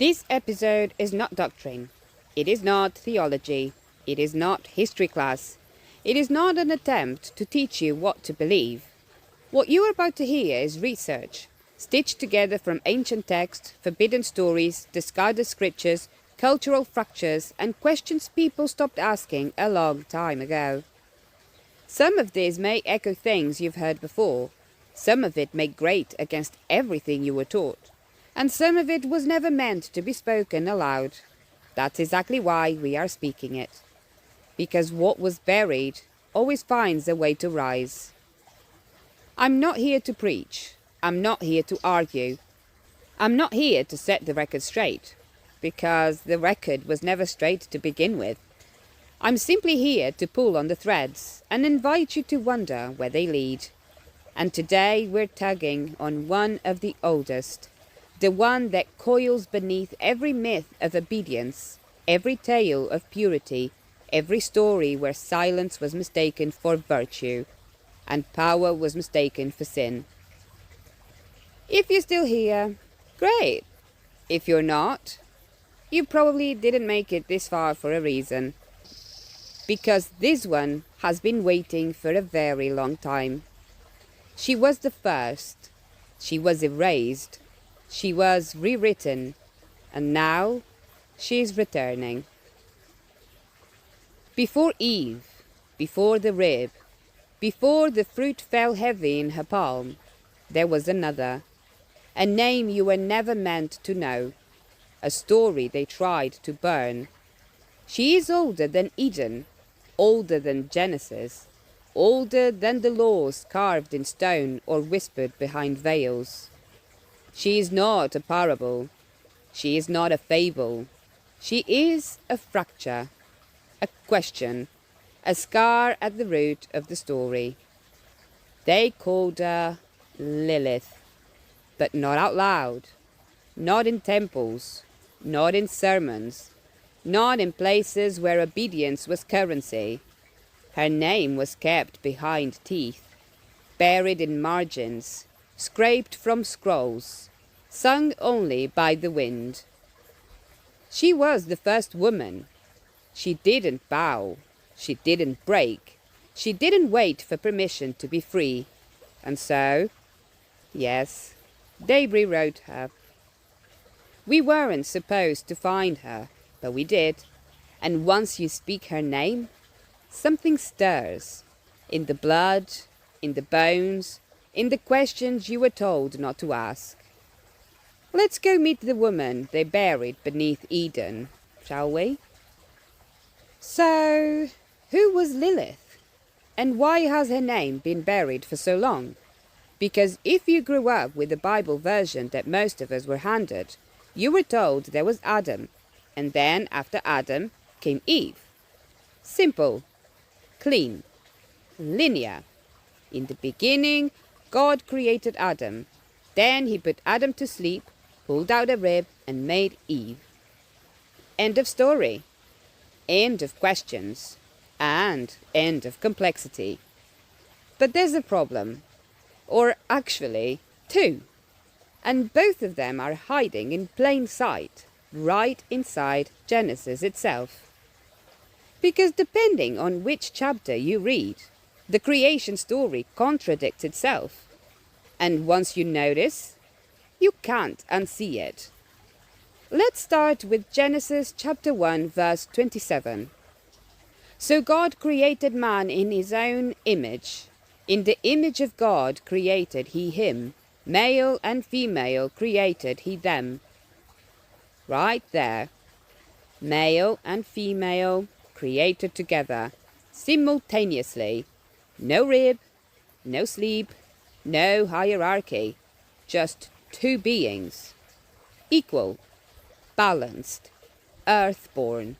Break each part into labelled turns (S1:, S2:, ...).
S1: This episode is not doctrine. It is not theology. It is not history class. It is not an attempt to teach you what to believe. What you are about to hear is research, stitched together from ancient texts, forbidden stories, discarded scriptures, cultural fractures, and questions people stopped asking a long time ago. Some of these may echo things you've heard before. Some of it may grate against everything you were taught. And some of it was never meant to be spoken aloud. That's exactly why we are speaking it. Because what was buried always finds a way to rise. I'm not here to preach. I'm not here to argue. I'm not here to set the record straight, because the record was never straight to begin with. I'm simply here to pull on the threads and invite you to wonder where they lead. And today we're tugging on one of the oldest, the one that coils beneath every myth of obedience, every tale of purity, every story where silence was mistaken for virtue, and power was mistaken for sin. If you're still here, great. If you're not, you probably didn't make it this far for a reason. Because this one has been waiting for a very long time. She was the first. She was erased. She was rewritten, and now she is returning. Before Eve, before the rib, before the fruit fell heavy in her palm, there was another, a name you were never meant to know, a story they tried to burn. She is older than Eden, older than Genesis, older than the laws carved in stone or whispered behind veils. She is not a parable. She is not a fable. She is a fracture, a question, a scar at the root of the story. They called her Lilith, but not out loud, not in temples, not in sermons, not in places where obedience was currency. Her name was kept behind teeth, buried in margins, scraped from scrolls, sung only by the wind. She was the first woman. She didn't bow. She didn't break. She didn't wait for permission to be free. And so, yes, they rewrote her. We weren't supposed to find her, but we did. And once you speak her name, something stirs. In the blood, in the bones, in the questions you were told not to ask. Let's go meet the woman they buried beneath Eden, shall we? So, who was Lilith? And why has her name been buried for so long? Because if you grew up with the Bible version that most of us were handed, you were told there was Adam, and then after Adam came Eve. Simple, clean, linear. In the beginning, God created Adam. Then he put Adam to sleep, pulled out a rib, and made Eve. End of story. End of questions. And end of complexity. But there's a problem. Or actually, two. And both of them are hiding in plain sight, right inside Genesis itself. Because depending on which chapter you read, the creation story contradicts itself. And once you notice, you can't unsee it. Let's start with Genesis chapter 1, verse 27. So God created man in his own image. In the image of God created he him. Male and female created he them. Right there. Male and female created together, simultaneously. No rib, no sleep, no hierarchy. Just two beings. Equal, balanced, earthborn.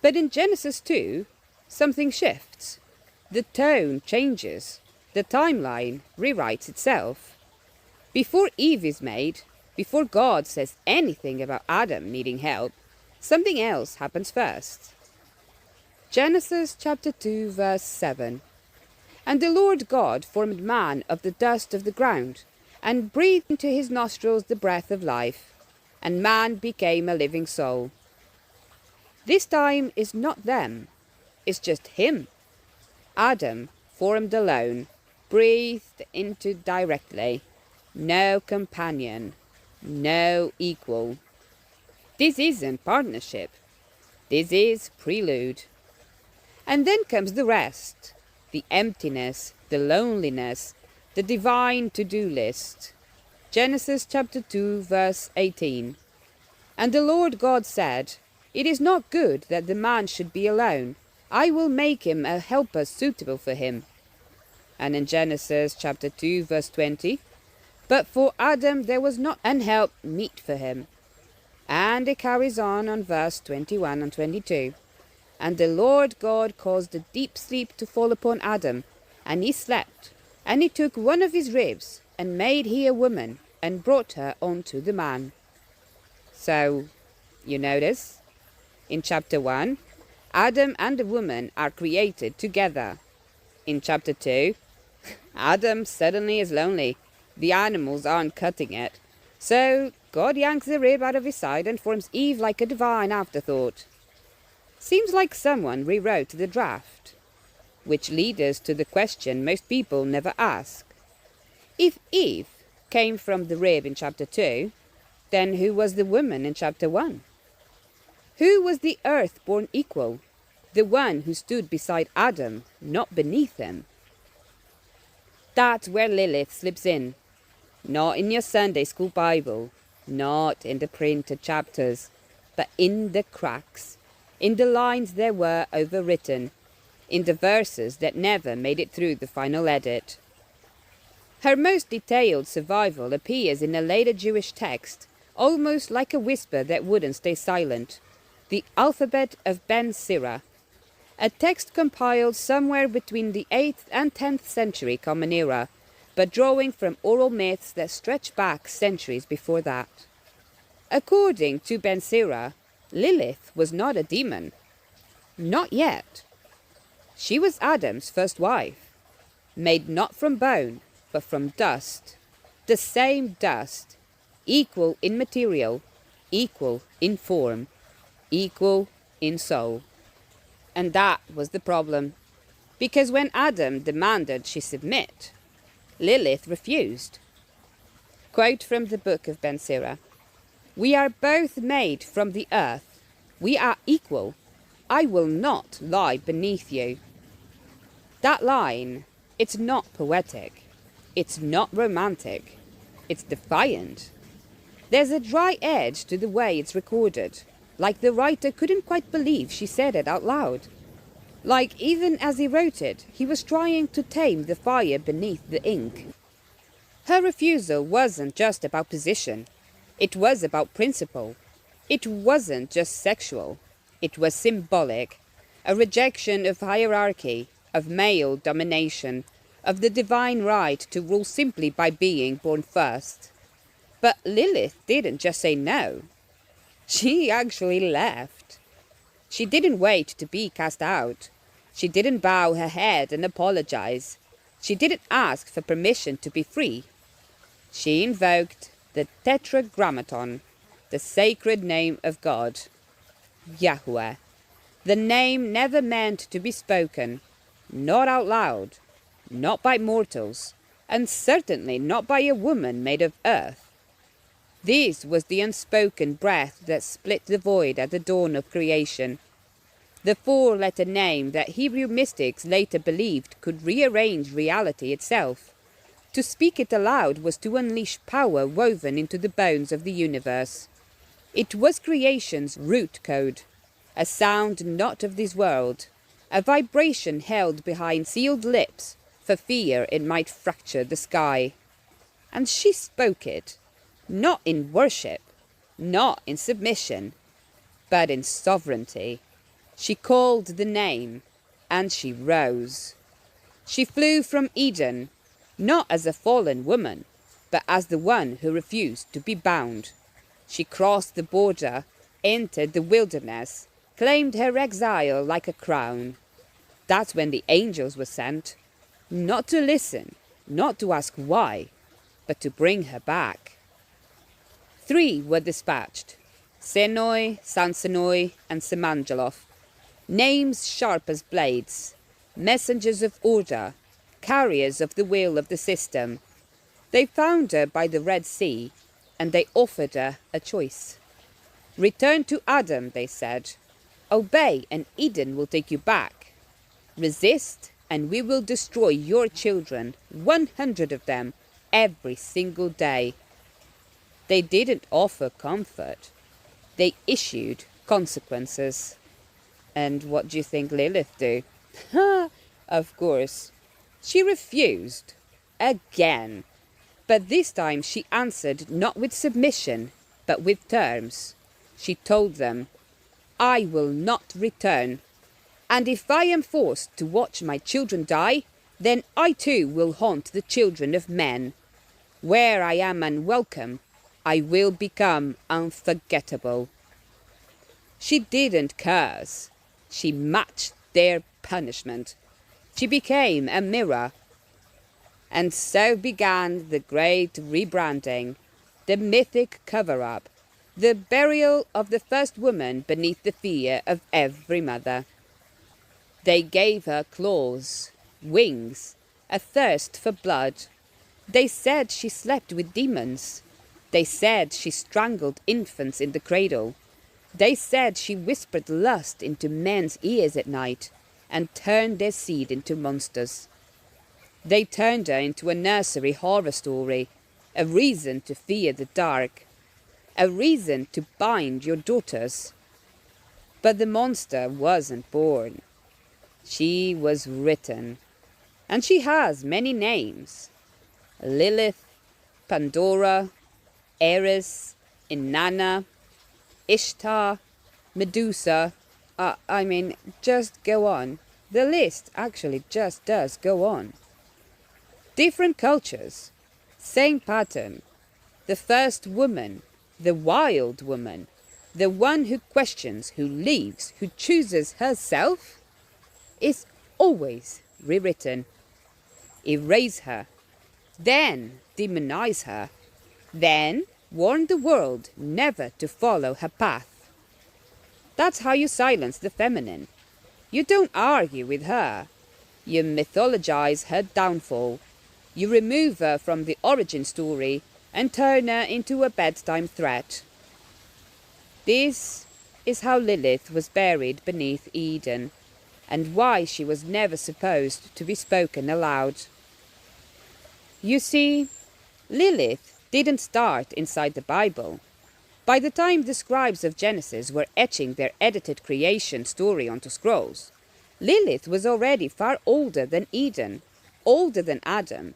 S1: But in Genesis 2, something shifts. The tone changes. The timeline rewrites itself. Before Eve is made, before God says anything about Adam needing help, something else happens first. Genesis chapter 2, verse 7. And the Lord God formed man of the dust of the ground, and breathed into his nostrils the breath of life, and man became a living soul. This time is not them, it's just him. Adam, formed alone, breathed into directly. No companion, no equal. This isn't partnership. This is prelude. And then comes the rest, the emptiness, the loneliness, the divine to-do list. Genesis chapter 2, verse 18. And the Lord God said, "It is not good that the man should be alone. I will make him a helper suitable for him." And in Genesis chapter 2, verse 20, "But for Adam there was not an help meet for him." And it carries on verse 21 and 22. And the Lord God caused a deep sleep to fall upon Adam, and he slept. And he took one of his ribs, and made he a woman, and brought her unto the man. So, you notice, in chapter 1, Adam and the woman are created together. In chapter 2, Adam suddenly is lonely. The animals aren't cutting it. So God yanks the rib out of his side and forms Eve like a divine afterthought. Seems like someone rewrote the draft. Which leads us to the question most people never ask. If Eve came from the rib in chapter 2, then who was the woman in chapter 1? Who was the earth-born equal? The one who stood beside Adam, not beneath him. That's where Lilith slips in. Not in your Sunday school Bible, not in the printed chapters, but in the cracks, in the lines that were overwritten, in the verses that never made it through the final edit. Her most detailed survival appears in a later Jewish text, almost like a whisper that wouldn't stay silent, the Alphabet of Ben Sira, a text compiled somewhere between the 8th and 10th century Common Era, but drawing from oral myths that stretch back centuries before that. According to Ben Sira, Lilith was not a demon. Not yet. She was Adam's first wife, made not from bone, but from dust. The same dust, equal in material, equal in form, equal in soul. And that was the problem, because when Adam demanded she submit, Lilith refused. Quote from the book of Ben Sira, "We are both made from the earth. We are equal. I will not lie beneath you." That line, it's not poetic. It's not romantic. It's defiant. There's a dry edge to the way it's recorded, like the writer couldn't quite believe she said it out loud. Like even as he wrote it, he was trying to tame the fire beneath the ink. Her refusal wasn't just about position. It was about principle. It wasn't just sexual. It was symbolic. A rejection of hierarchy, of male domination, of the divine right to rule simply by being born first. But Lilith didn't just say no. She actually left. She didn't wait to be cast out. She didn't bow her head and apologize. She didn't ask for permission to be free. She invoked the tetragrammaton, the sacred name of God, Yahweh, the name never meant to be spoken, not out loud, not by mortals, and certainly not by a woman made of earth. This was the unspoken breath that split the void at the dawn of creation. The four-letter name that Hebrew mystics later believed could rearrange reality itself. To speak it aloud was to unleash power woven into the bones of the universe. It was creation's root code, a sound not of this world, a vibration held behind sealed lips for fear it might fracture the sky. And she spoke it, not in worship, not in submission, but in sovereignty. She called the name, and she rose. She flew from Eden, not as a fallen woman, but as the one who refused to be bound. She crossed the border, entered the wilderness, claimed her exile like a crown. That's when the angels were sent, not to listen, not to ask why, but to bring her back. 3 were dispatched, Senoi, Sansenoi, and Semangeloff, names sharp as blades, messengers of order, carriers of the will of the system. They found her by the Red Sea, and they offered her a choice. Return to Adam, they said. Obey, and Eden will take you back. Resist, and we will destroy your children, 100 of them, every single day. They didn't offer comfort. They issued consequences. And what do you think Lilith do? Of course. She refused. Again. But this time she answered not with submission, but with terms. She told them, I will not return. And if I am forced to watch my children die, then I too will haunt the children of men. Where I am unwelcome, I will become unforgettable. She didn't curse. She matched their punishment. She became a mirror. And so began the great rebranding, the mythic cover-up, the burial of the first woman beneath the fear of every mother. They gave her claws, wings, a thirst for blood. They said she slept with demons. They said she strangled infants in the cradle. They said she whispered lust into men's ears at night and turned their seed into monsters. They turned her into a nursery horror story, a reason to fear the dark, a reason to bind your daughters. But the monster wasn't born. She was written, and she has many names. Lilith, Pandora, Eris, Inanna, Ishtar, Medusa. Just go on. The list actually just does go on. Different cultures, same pattern. The first woman, the wild woman, the one who questions, who leaves, who chooses herself, is always rewritten. Erase her, then demonize her, then warn the world never to follow her path. That's how you silence the feminine. You don't argue with her. You mythologize her downfall. You remove her from the origin story and turn her into a bedtime threat. This is how Lilith was buried beneath Eden, and why she was never supposed to be spoken aloud. You see, Lilith didn't start inside the Bible. By the time the scribes of Genesis were etching their edited creation story onto scrolls, Lilith was already far older than Eden, older than Adam,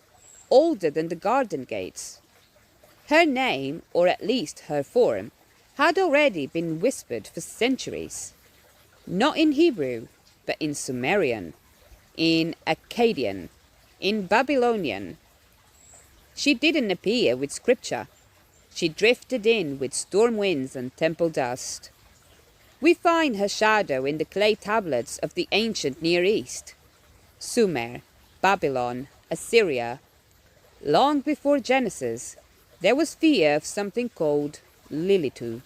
S1: older than the garden gates. Her name, or at least her form, had already been whispered for centuries. Not in Hebrew, but in Sumerian, in Akkadian, in Babylonian. She didn't appear with scripture. She drifted in with storm winds and temple dust. We find her shadow in the clay tablets of the ancient Near East. Sumer, Babylon, Assyria. Long before Genesis, there was fear of something called Lilith.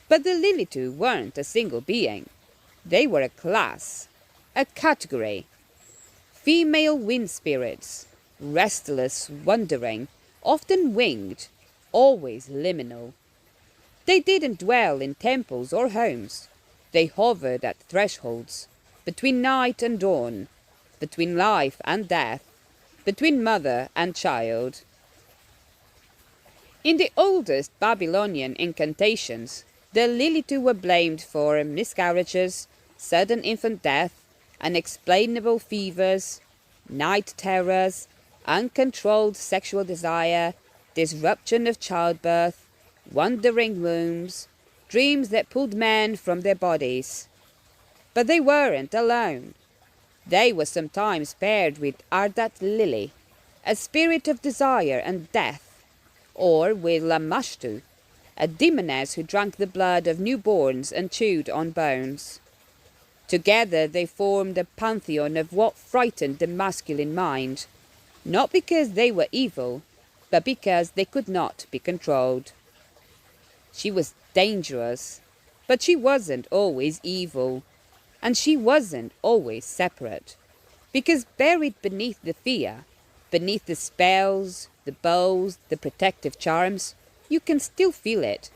S1: But the Lilith weren't a single being. They were a class, a category. Female wind spirits, restless, wandering, often winged, always liminal. They didn't dwell in temples or homes. They hovered at thresholds, between night and dawn, between life and death, between mother and child. In the oldest Babylonian incantations, the Lilith were blamed for miscarriages, sudden infant death, unexplainable fevers, night terrors, uncontrolled sexual desire, disruption of childbirth, wandering wombs, dreams that pulled men from their bodies. But they weren't alone. They were sometimes paired with Ardat Lili, a spirit of desire and death, or with Lamashtu, a demoness who drank the blood of newborns and chewed on bones. Together they formed a pantheon of what frightened the masculine mind, not because they were evil, but because they could not be controlled. She was dangerous, but she wasn't always evil, and she wasn't always separate, because buried beneath the fear, beneath the spells, the bows, the protective charms, you can still feel it,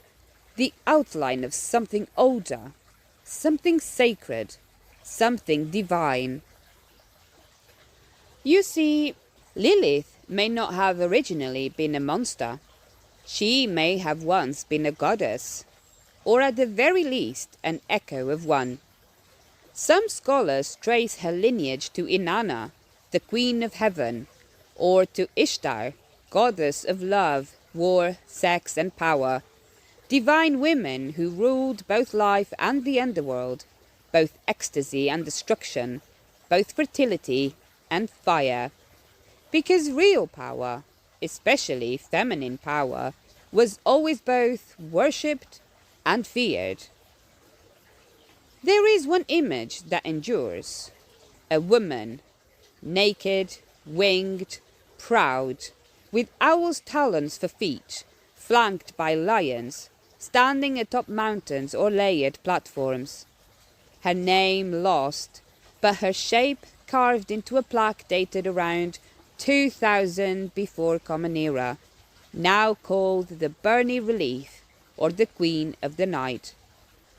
S1: the outline of something older, something sacred, something divine. You see, Lilith may not have originally been a monster. She may have once been a goddess, or at the very least an echo of one. Some scholars trace her lineage to Inanna, the queen of heaven, or to Ishtar, goddess of love, war, sex and power, divine women who ruled both life and the underworld, both ecstasy and destruction, both fertility and fire. Because real power, especially feminine power, was always both worshipped and feared. There is one image that endures: a woman, naked, winged, proud, with owl's talons for feet, flanked by lions, standing atop mountains or layered platforms. Her name lost, but her shape carved into a plaque dated around 2000 before Common Era, now called the Burnie Relief, or the Queen of the Night.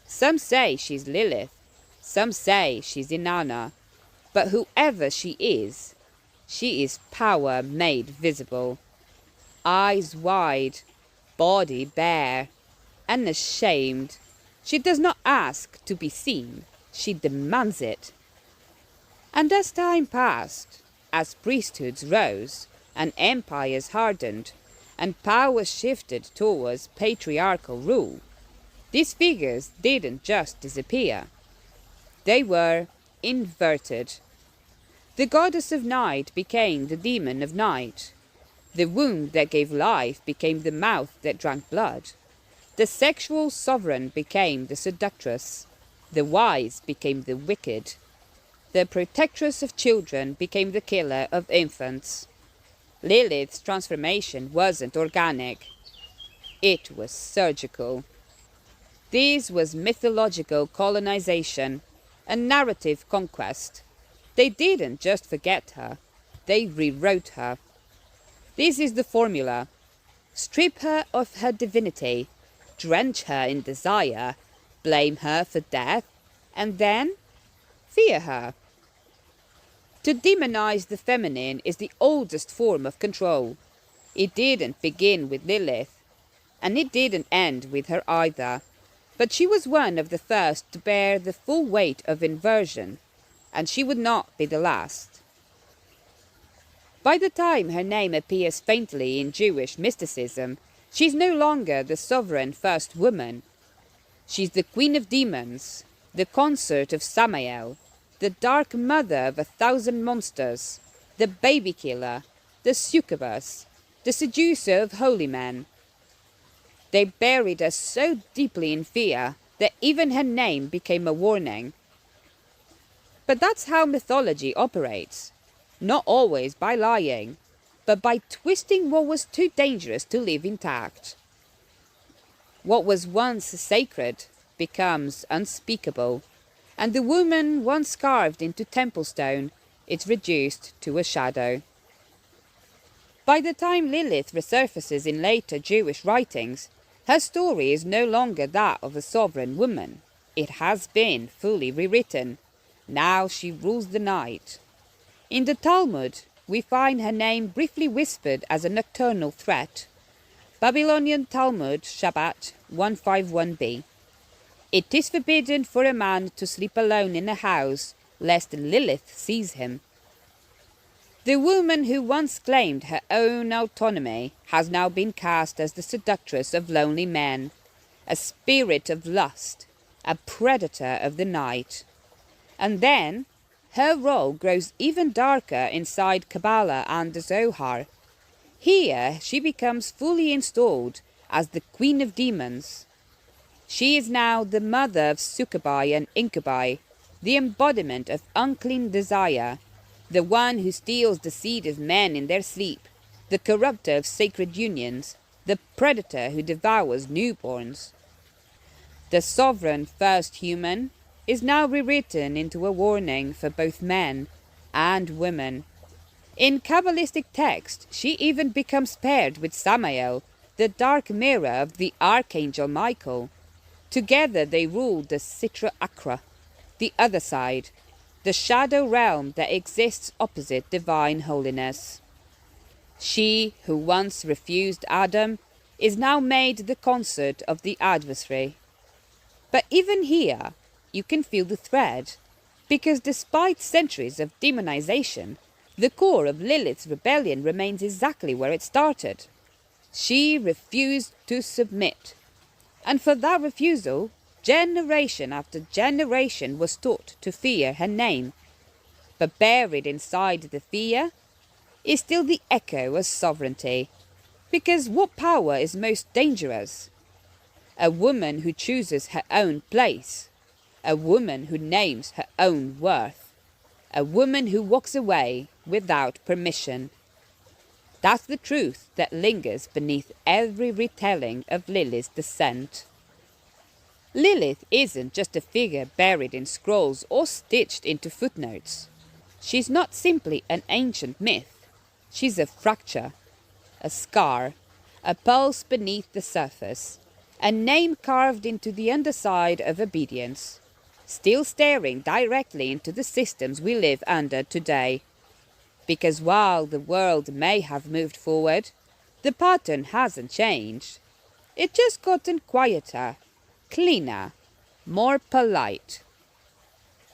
S1: Some say she's Lilith, some say she's Inanna, but whoever she is power made visible. Eyes wide, body bare, unashamed. She does not ask to be seen, she demands it. And as time passed, as priesthoods rose, and empires hardened, and power shifted towards patriarchal rule, these figures didn't just disappear. They were inverted. The goddess of night became the demon of night. The womb that gave life became the mouth that drank blood. The sexual sovereign became the seductress. The wise became the wicked. The protectress of children became the killer of infants. Lilith's transformation wasn't organic. It was surgical. This was mythological colonization, a narrative conquest. They didn't just forget her, they rewrote her. This is the formula: strip her of her divinity, drench her in desire, blame her for death, and then fear her. To demonize the feminine is the oldest form of control. It didn't begin with Lilith, and it didn't end with her either, but she was one of the first to bear the full weight of inversion, and she would not be the last. By the time her name appears faintly in Jewish mysticism, she's no longer the sovereign first woman. She's the queen of demons, the consort of Samael, the dark mother of 1,000 monsters, the baby killer, the succubus, the seducer of holy men. They buried her so deeply in fear that even her name became a warning. But that's how mythology operates, not always by lying, but by twisting what was too dangerous to leave intact. What was once sacred becomes unspeakable, and the woman once carved into temple stone is reduced to a shadow. By the time Lilith resurfaces in later Jewish writings, her story is no longer that of a sovereign woman. It has been fully rewritten. Now she rules the night. In the Talmud, we find her name briefly whispered as a nocturnal threat. Babylonian Talmud, Shabbat 151b. It is forbidden for a man to sleep alone in a house, lest Lilith seize him. The woman who once claimed her own autonomy has now been cast as the seductress of lonely men, a spirit of lust, a predator of the night. And then, her role grows even darker inside Kabbalah and the Zohar. Here she becomes fully installed as the queen of demons. She is now the mother of succubi and incubi, the embodiment of unclean desire, the one who steals the seed of men in their sleep, the corrupter of sacred unions, the predator who devours newborns. The sovereign first human is now rewritten into a warning for both men and women. In Kabbalistic text, she even becomes paired with Samael, the dark mirror of the archangel Michael. Together they rule the Sitra Akra, the other side, the shadow realm that exists opposite divine holiness. She who once refused Adam is now made the consort of the adversary. But even here, you can feel the thread, because despite centuries of demonization, the core of Lilith's rebellion remains exactly where it started. She refused to submit. And for that refusal, generation after generation was taught to fear her name. But buried inside the fear is still the echo of sovereignty. Because what power is most dangerous? A woman who chooses her own place. A woman who names her own worth. A woman who walks away without permission. That's the truth that lingers beneath every retelling of Lilith's descent. Lilith isn't just a figure buried in scrolls or stitched into footnotes. She's not simply an ancient myth. She's a fracture, a scar, a pulse beneath the surface, a name carved into the underside of obedience, still staring directly into the systems we live under today. Because while the world may have moved forward, the pattern hasn't changed. It's just gotten quieter, cleaner, more polite.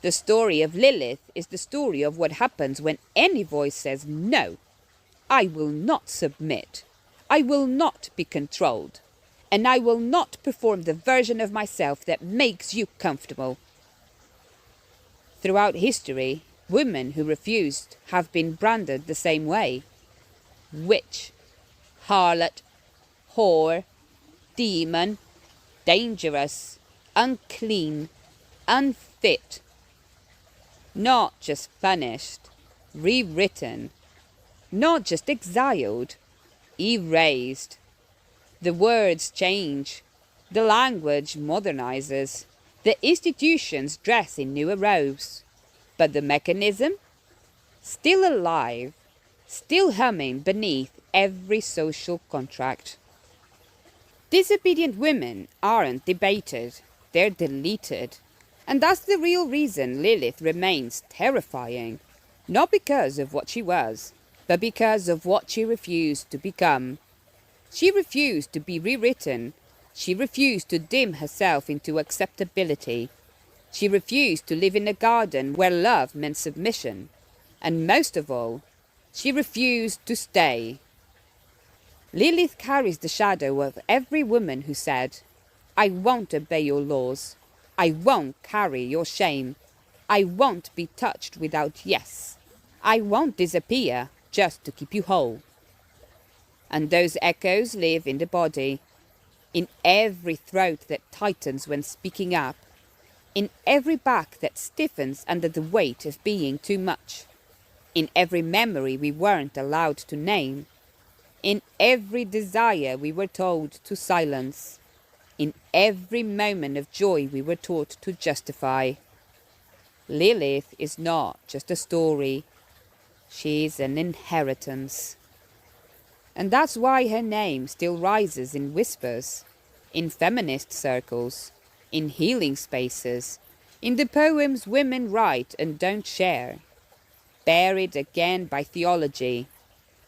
S1: The story of Lilith is the story of what happens when any voice says, "No, I will not submit. I will not be controlled. And I will not perform the version of myself that makes you comfortable." Throughout history, women who refused have been branded the same way. Witch, harlot, whore, demon, dangerous, unclean, unfit. Not just punished, rewritten. Not just exiled, erased. The words change. The language modernizes. The institutions dress in newer robes. But the mechanism? Still alive, still humming beneath every social contract. Disobedient women aren't debated, they're deleted. And that's the real reason Lilith remains terrifying. Not because of what she was, but because of what she refused to become. She refused to be rewritten. She refused to dim herself into acceptability. She refused to live in a garden where love meant submission. And most of all, she refused to stay. Lilith carries the shadow of every woman who said, "I won't obey your laws. I won't carry your shame. I won't be touched without yes. I won't disappear just to keep you whole." And those echoes live in the body, in every throat that tightens when speaking up, in every back that stiffens under the weight of being too much, in every memory we weren't allowed to name, in every desire we were told to silence, in every moment of joy we were taught to justify. Lilith is not just a story, she's an inheritance. And that's why her name still rises in whispers, in feminist circles, in healing spaces, in the poems women write and don't share. Buried again by theology,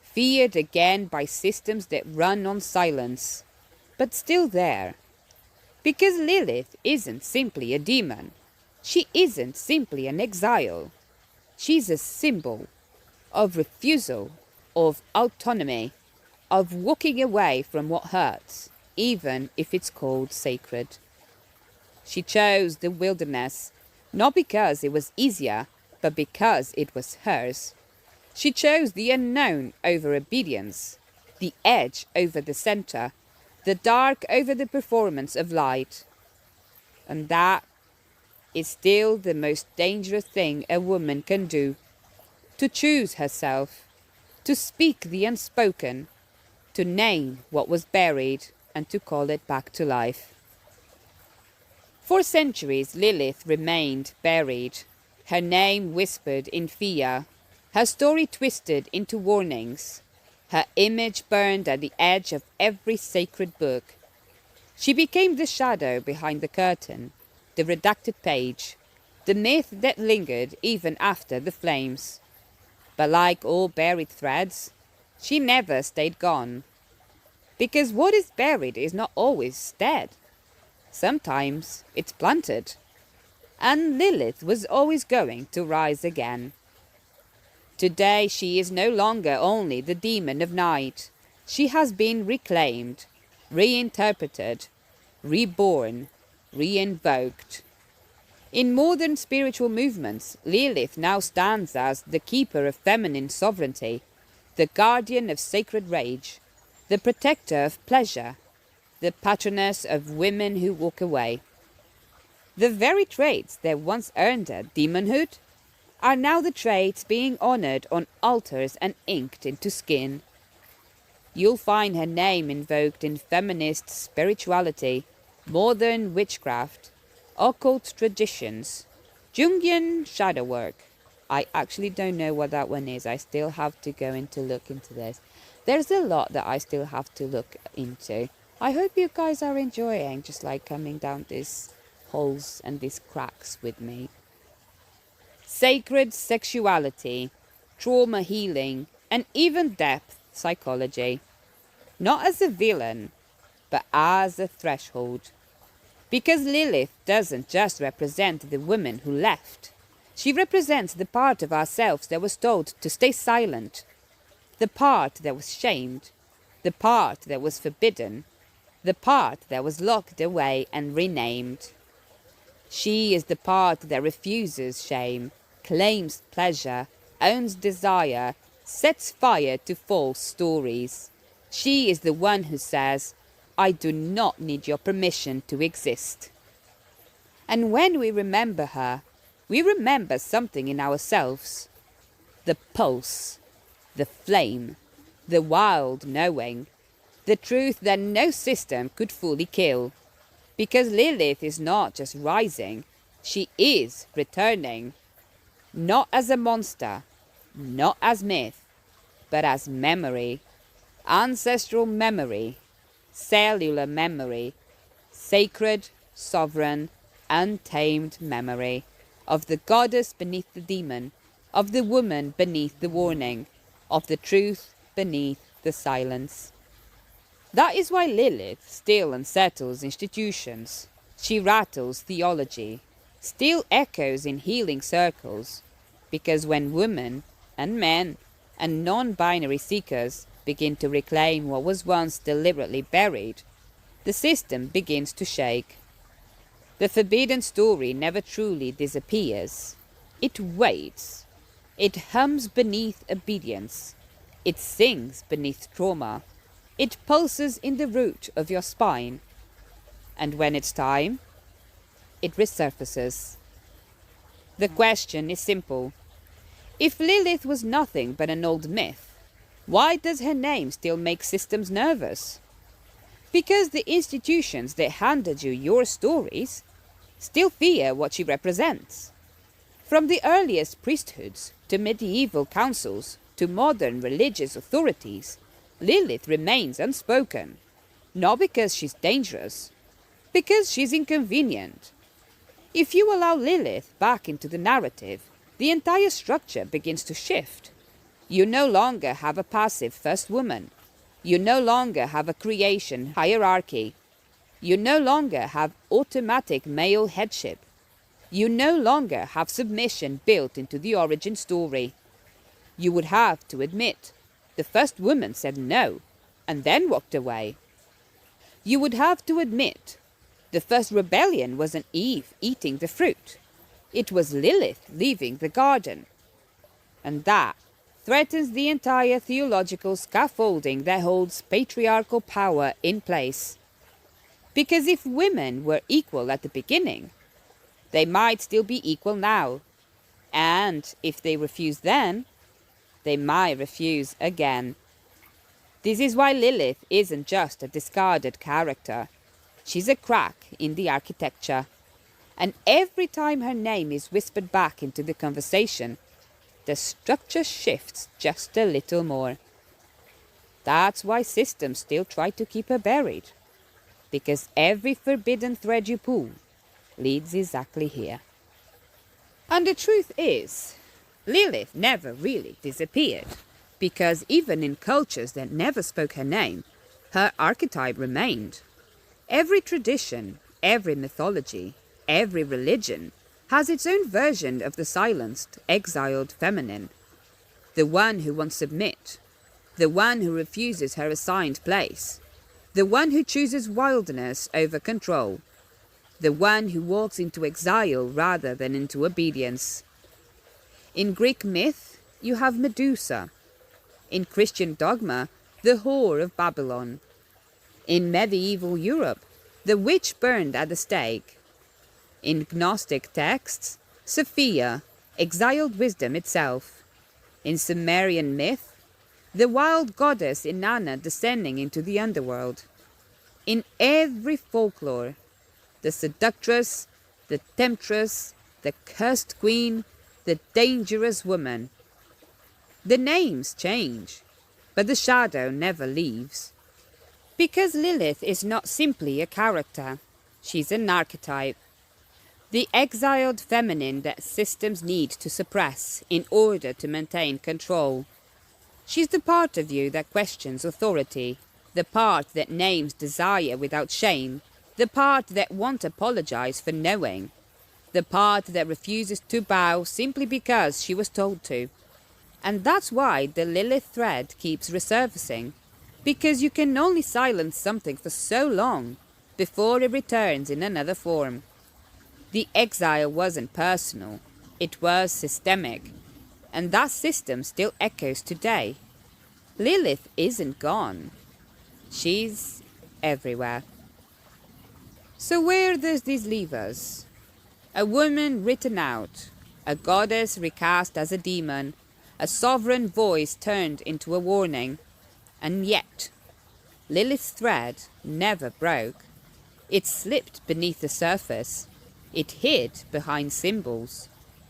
S1: feared again by systems that run on silence, but still there. Because Lilith isn't simply a demon. She isn't simply an exile. She's a symbol of refusal, of autonomy, of walking away from what hurts, even if it's called sacred. She chose the wilderness, not because it was easier, but because it was hers. She chose the unknown over obedience, the edge over the center, the dark over the performance of light. And that is still the most dangerous thing a woman can do. To choose herself, to speak the unspoken, to name what was buried and to call it back to life. For centuries Lilith remained buried, her name whispered in fear, her story twisted into warnings, her image burned at the edge of every sacred book. She became the shadow behind the curtain, the redacted page, the myth that lingered even after the flames. But like all buried threads, she never stayed gone. Because what is buried is not always dead. Sometimes it's planted. And Lilith was always going to rise again. Today she is no longer only the demon of night. She has been reclaimed, reinterpreted, reborn, reinvoked. In modern spiritual movements, Lilith now stands as the keeper of feminine sovereignty, the guardian of sacred rage, the protector of pleasure, the patroness of women who walk away. The very traits that once earned her demonhood are now the traits being honoured on altars and inked into skin. You'll find her name invoked in feminist spirituality, modern witchcraft, occult traditions, Jungian shadow work. I actually don't know what that one is. I still have to go into look into this. There's a lot that I still have to look into. I hope you guys are enjoying just like coming down these holes and these cracks with me. Sacred sexuality, trauma healing, and even depth psychology. Not as a villain, but as a threshold. Because Lilith doesn't just represent the woman who left. She represents the part of ourselves that was told to stay silent, the part that was shamed, the part that was forbidden, the part that was locked away and renamed. She is the part that refuses shame, claims pleasure, owns desire, sets fire to false stories. She is the one who says, I do not need your permission to exist. And when we remember her, we remember something in ourselves. The pulse, the flame, the wild knowing, the truth that no system could fully kill. Because Lilith is not just rising, she is returning. Not as a monster, not as myth, but as memory. Ancestral memory, cellular memory, sacred, sovereign, untamed memory of the goddess beneath the demon, of the woman beneath the warning, of the truth beneath the silence. That is why Lilith still unsettles institutions. She rattles theology, still echoes in healing circles, because when women and men and non-binary seekers begin to reclaim what was once deliberately buried, the system begins to shake. The forbidden story never truly disappears. It waits. It hums beneath obedience. It sings beneath trauma. It pulses in the root of your spine. And when it's time, it resurfaces. The question is simple. If Lilith was nothing but an old myth, why does her name still make systems nervous? Because the institutions that handed you your stories still fear what she represents. From the earliest priesthoods to medieval councils to modern religious authorities, Lilith remains unspoken. Not because she's dangerous, because she's inconvenient. If you allow Lilith back into the narrative, the entire structure begins to shift. You no longer have a passive first woman. You no longer have a creation hierarchy. You no longer have automatic male headship. You no longer have submission built into the origin story. You would have to admit the first woman said no, and then walked away. You would have to admit the first rebellion wasn't Eve eating the fruit. It was Lilith leaving the garden. And that threatens the entire theological scaffolding that holds patriarchal power in place. Because if women were equal at the beginning, they might still be equal now. And if they refuse then, they might refuse again. This is why Lilith isn't just a discarded character. She's a crack in the architecture. And every time her name is whispered back into the conversation, the structure shifts just a little more. That's why systems still try to keep her buried. Because every forbidden thread you pull leads exactly here. And the truth is, Lilith never really disappeared. Because even in cultures that never spoke her name, her archetype remained. Every tradition, every mythology, every religion has its own version of the silenced, exiled feminine. The one who won't submit. The one who refuses her assigned place. The one who chooses wildness over control. The one who walks into exile rather than into obedience. In Greek myth, you have Medusa. In Christian dogma, the whore of Babylon. In medieval Europe, the witch burned at the stake. In Gnostic texts, Sophia, exiled wisdom itself. In Sumerian myth, the wild goddess Inanna descending into the underworld. In every folklore, the seductress, the temptress, the cursed queen, the dangerous woman. The names change, but the shadow never leaves. Because Lilith is not simply a character, she's an archetype. The exiled feminine that systems need to suppress in order to maintain control. She's the part of you that questions authority, the part that names desire without shame, the part that won't apologize for knowing, the part that refuses to bow simply because she was told to. And that's why the Lilith thread keeps resurfacing, because you can only silence something for so long before it returns in another form. The exile wasn't personal, it was systemic, and that system still echoes today. Lilith isn't gone. She's everywhere. So where does this leave us? A woman written out, a goddess recast as a demon, a sovereign voice turned into a warning. And yet, Lilith's thread never broke. It slipped beneath the surface. It hid behind symbols.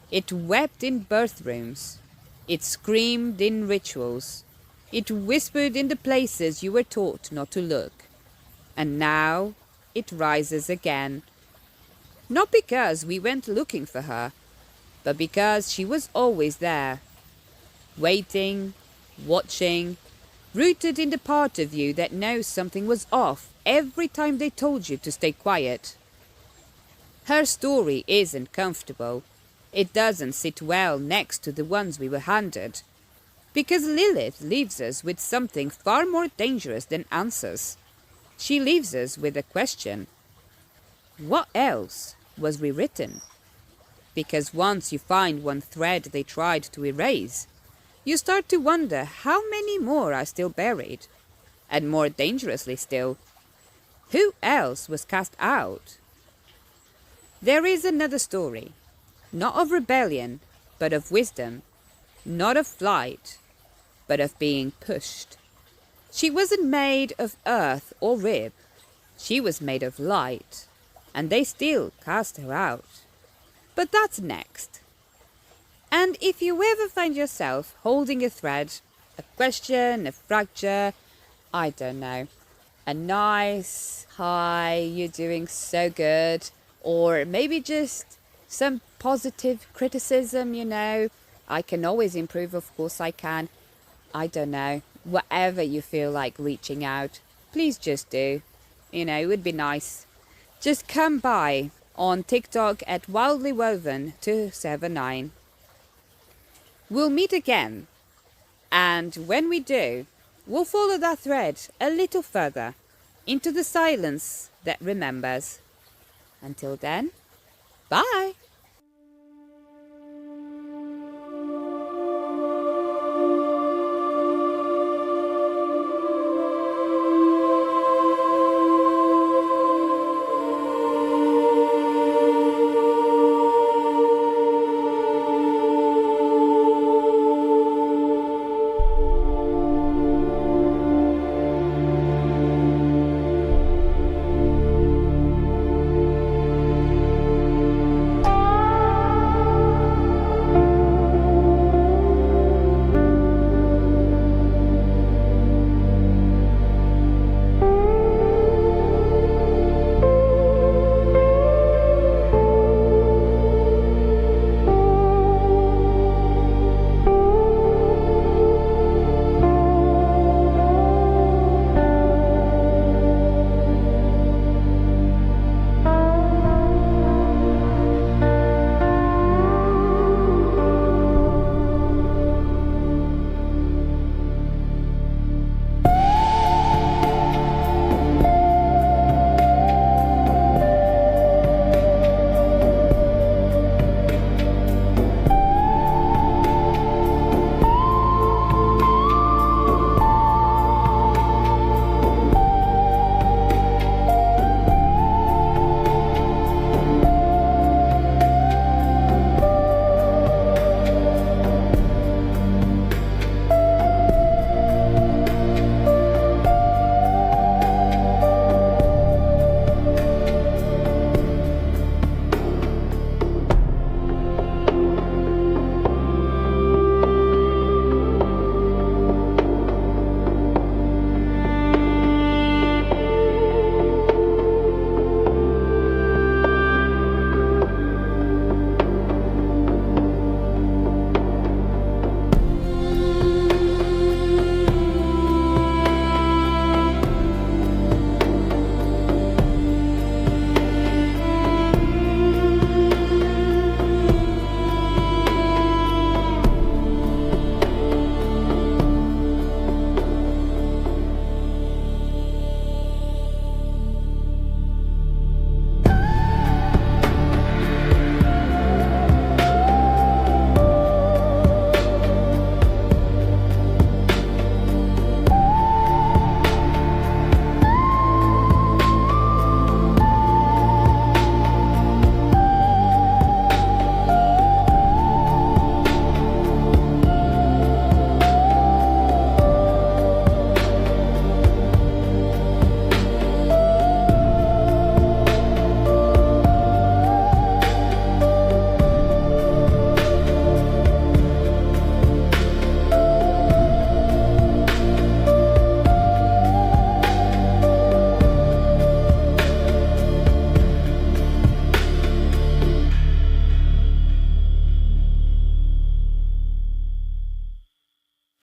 S1: It wept in birthrooms. It screamed in rituals. It whispered in the places you were taught not to look. And now it rises again. Not because we went looking for her, but because she was always there. Waiting, watching, rooted in the part of you that knows something was off every time they told you to stay quiet. Her story isn't comfortable. It doesn't sit well next to the ones we were handed. Because Lilith leaves us with something far more dangerous than answers. She leaves us with a question. What else was rewritten? Because once you find one thread they tried to erase, you start to wonder how many more are still buried. And more dangerously still, who else was cast out? There is another story, not of rebellion, but of wisdom, not of flight, but of being pushed. She wasn't made of earth or rib, she was made of light, and they still cast her out. But that's next. And if you ever find yourself holding a thread, a question, a fracture, I don't know, a nice, hi, you're doing so good, or maybe just some positive criticism, I can always improve, of course I can. I don't know, whatever you feel like reaching out, please just do. It would be nice. Just come by on TikTok at wildlywoven279. We'll meet again, and when we do, we'll follow that thread a little further into the silence that remembers. Until then, bye!